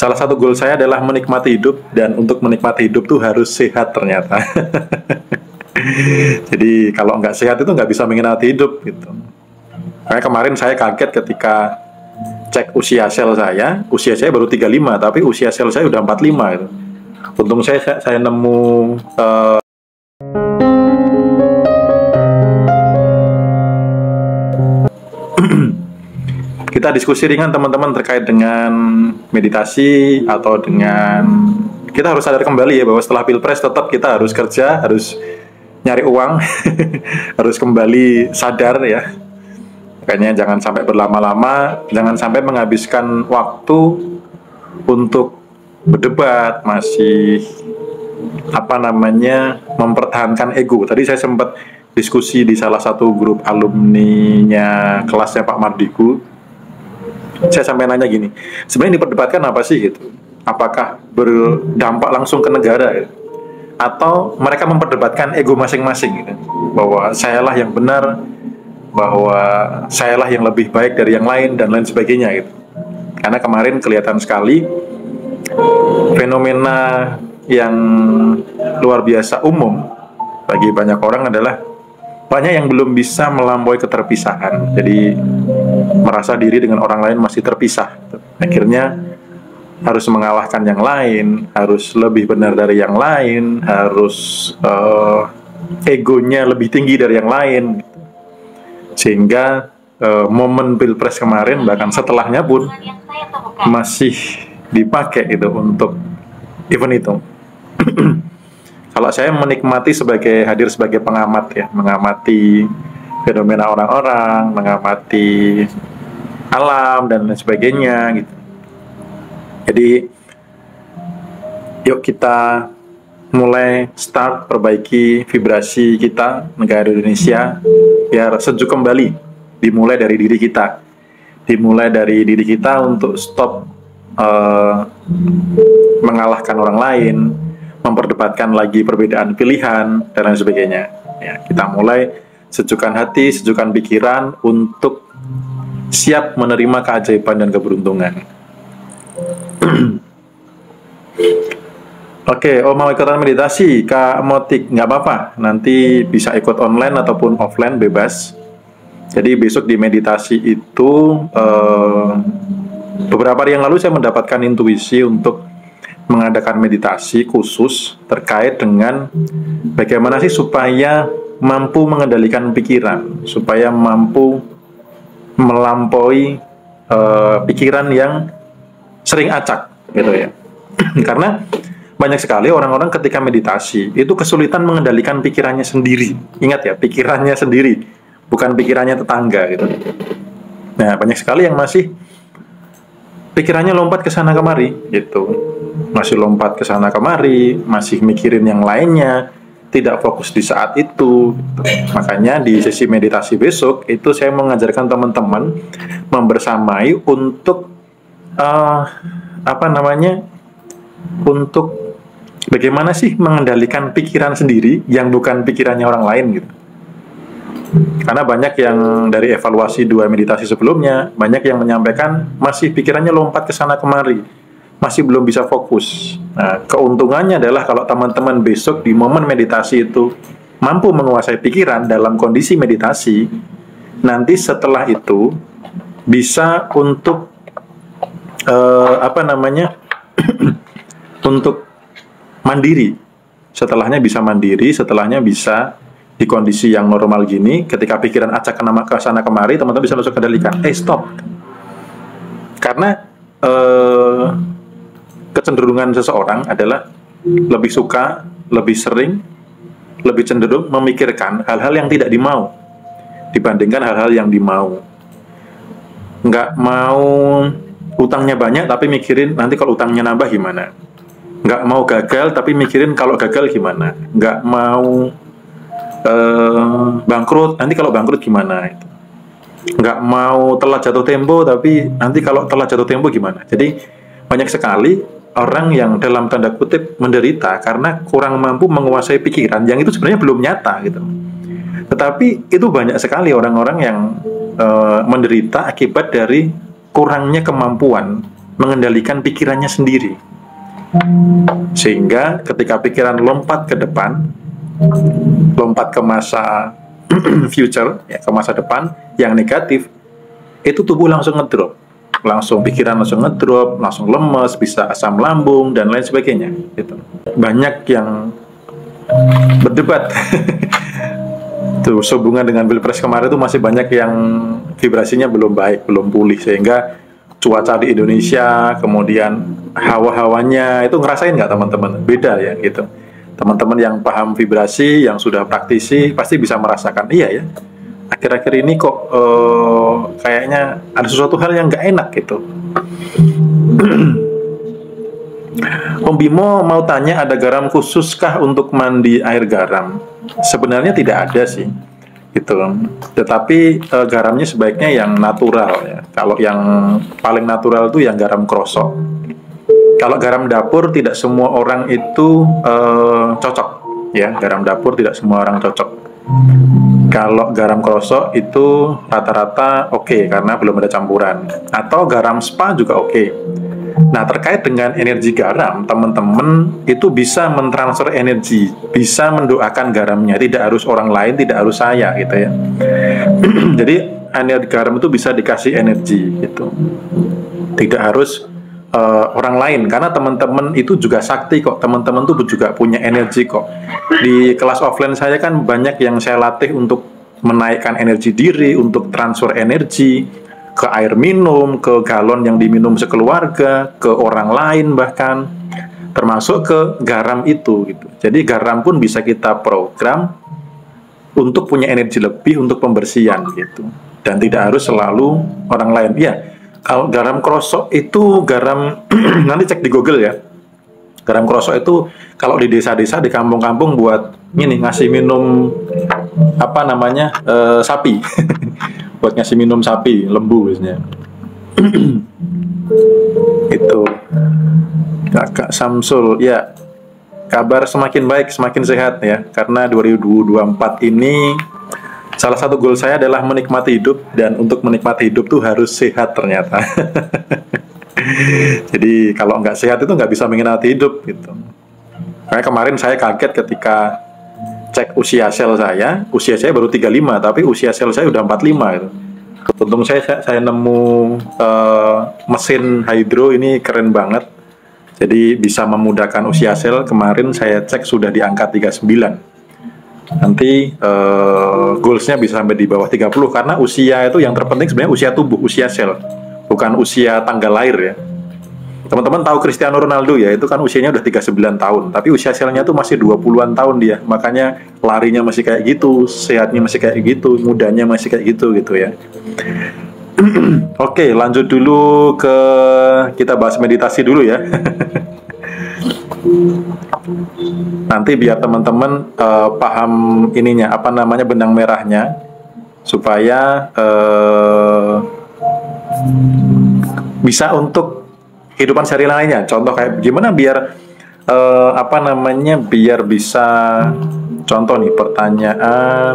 Salah satu goal saya adalah menikmati hidup, dan untuk menikmati hidup tuh harus sehat ternyata. Jadi kalau nggak sehat itu nggak bisa menikmati hidup gitu. Kayak kemarin saya kaget ketika cek usia saya baru 35, tapi usia sel saya udah 45 gitu. Untung saya nemu kita diskusi ringan teman-teman terkait dengan meditasi, atau dengan kita harus sadar kembali ya bahwa setelah pilpres tetap kita harus kerja, harus nyari uang, harus kembali sadar ya. Makanya jangan sampai berlama-lama, jangan sampai menghabiskan waktu untuk berdebat, masih mempertahankan ego. Tadi saya sempat diskusi di salah satu grup alumni-nya kelasnya Pak Mardigu. Saya sampai nanya gini, sebenarnya diperdebatkan apa sih gitu? Apakah berdampak langsung ke negara gitu? Atau mereka memperdebatkan ego masing-masing gitu? Bahwa sayalah yang benar, bahwa sayalah yang lebih baik dari yang lain, dan lain sebagainya gitu. Karena kemarin kelihatan sekali fenomena yang luar biasa umum bagi banyak orang adalah banyak yang belum bisa melampaui keterpisahan. Jadi merasa diri dengan orang lain masih terpisah. Akhirnya harus mengalahkan yang lain, harus lebih benar dari yang lain, harus egonya lebih tinggi dari yang lain. Sehingga momen pilpres kemarin, bahkan setelahnya pun masih dipakai itu untuk event itu. Kalau saya menikmati hadir sebagai pengamat ya, mengamati fenomena orang-orang, mengamati alam dan lain sebagainya gitu. Jadi yuk kita mulai start perbaiki vibrasi kita, negara Indonesia, biar sejuk kembali. Dimulai dari diri kita. Dimulai dari diri kita untuk stop mengalahkan orang lain, memperdebatkan lagi perbedaan pilihan, dan lain sebagainya. Ya, kita mulai sejukkan hati, sejukkan pikiran untuk siap menerima keajaiban dan keberuntungan. Oke, mau ikutan meditasi, Kak Motik, nggak apa-apa. Nanti bisa ikut online ataupun offline, bebas. Jadi besok di meditasi itu, beberapa hari yang lalu saya mendapatkan intuisi untuk mengadakan meditasi khusus terkait dengan bagaimana sih supaya mampu mengendalikan pikiran, supaya mampu melampaui pikiran yang sering acak gitu ya. Karena banyak sekali orang-orang ketika meditasi itu kesulitan mengendalikan pikirannya sendiri. Ingat ya, pikirannya sendiri, bukan pikirannya tetangga gitu. Nah, banyak sekali yang masih pikirannya lompat ke sana kemari gitu. Masih lompat ke sana kemari, masih mikirin yang lainnya, tidak fokus di saat itu gitu. Makanya di sesi meditasi besok itu saya mengajarkan teman-teman membersamai untuk untuk bagaimana sih mengendalikan pikiran sendiri yang bukan pikirannya orang lain gitu. Karena banyak yang dari evaluasi 2 meditasi sebelumnya, banyak yang menyampaikan masih pikirannya lompat ke sana kemari, masih belum bisa fokus. Nah, keuntungannya adalah kalau teman-teman besok di momen meditasi itu mampu menguasai pikiran dalam kondisi meditasi, nanti setelah itu bisa untuk untuk mandiri. Setelahnya bisa mandiri, setelahnya bisa di kondisi yang normal gini, ketika pikiran acak ke sana kemari, teman-teman bisa langsung kendalikan. Stop. Karena kecenderungan seseorang adalah lebih suka, lebih sering, lebih cenderung memikirkan hal-hal yang tidak dimau dibandingkan hal-hal yang dimau. Nggak mau utangnya banyak, tapi mikirin nanti kalau utangnya nambah gimana. Nggak mau gagal, tapi mikirin kalau gagal gimana. Nggak mau bangkrut, nanti kalau bangkrut gimana. Nggak mau telat jatuh tempo, tapi nanti kalau telat jatuh tempo gimana. Jadi banyak sekali orang yang dalam tanda kutip menderita karena kurang mampu menguasai pikiran yang itu sebenarnya belum nyata gitu. Tetapi itu banyak sekali orang-orang yang menderita akibat dari kurangnya kemampuan mengendalikan pikirannya sendiri. Sehingga ketika pikiran lompat ke depan, lompat ke masa future, ya, ke masa depan yang negatif, itu tubuh langsung ngedrop, langsung pikiran langsung ngedrop, langsung lemes, bisa asam lambung dan lain sebagainya. Gitu. Banyak yang berdebat. Tuh, sehubungan dengan Pilpres kemarin itu masih banyak yang vibrasinya belum baik, belum pulih, sehingga cuaca di Indonesia, kemudian hawa-hawanya itu ngerasain nggak teman-teman? Beda ya gitu. Teman-teman yang paham vibrasi, yang sudah praktisi pasti bisa merasakan, iya ya. Akhir-akhir ini kok kayaknya ada sesuatu hal yang nggak enak gitu. Om Bimo mau tanya, ada garam khususkah untuk mandi air garam? Sebenarnya tidak ada sih, gitu. Tetapi garamnya sebaiknya yang natural ya. Kalau yang paling natural itu yang garam krosok. Kalau garam dapur tidak semua orang itu cocok, ya. Garam dapur tidak semua orang cocok. Kalau garam krosok itu rata-rata oke, karena belum ada campuran. Atau garam spa juga oke. Nah, terkait dengan energi garam, teman-teman itu bisa mentransfer energi, bisa mendoakan garamnya, tidak harus orang lain, tidak harus saya gitu ya. Jadi energi garam itu bisa dikasih energi gitu, tidak harus orang lain, karena teman-teman itu juga sakti kok, teman-teman tuh juga punya energi kok. Di kelas offline saya kan banyak yang saya latih untuk menaikkan energi diri, untuk transfer energi ke air minum, ke galon yang diminum sekeluarga, ke orang lain bahkan, termasuk ke garam itu gitu. Jadi garam pun bisa kita program untuk punya energi lebih untuk pembersihan gitu, dan tidak harus selalu orang lain. Ya, kalau garam krosok itu garam nanti cek di Google ya. Garam krosok itu kalau di desa-desa, di kampung-kampung buat ini ngasih minum apa namanya sapi. Buat ngasih minum sapi, lembu biasanya. Itu Kakak Samsul, ya, kabar semakin baik, semakin sehat ya, karena 2024 ini salah satu goal saya adalah menikmati hidup, dan untuk menikmati hidup tuh harus sehat ternyata. Jadi kalau nggak sehat itu nggak bisa menikmati hidup gitu. Karena kemarin saya kaget ketika cek usia sel saya baru 35, tapi usia sel saya udah 45 gitu. Untung saya nemu mesin hydro ini keren banget. Jadi bisa memudahkan usia sel. Kemarin saya cek sudah di angka 39. Nanti goalsnya bisa sampai di bawah 30, karena usia itu yang terpenting sebenarnya usia tubuh, usia sel, bukan usia tanggal lahir ya. Teman-teman tahu Cristiano Ronaldo ya, itu kan usianya udah 39 tahun, tapi usia selnya tuh masih 20-an tahun dia. Makanya larinya masih kayak gitu, sehatnya masih kayak gitu, mudanya masih kayak gitu ya. Oke, lanjut dulu ke kita bahas meditasi dulu ya. Nanti biar teman-teman paham ininya, apa namanya, benang merahnya, supaya bisa untuk kehidupan sehari lainnya. Contoh kayak gimana biar apa namanya, biar bisa, contoh nih pertanyaan.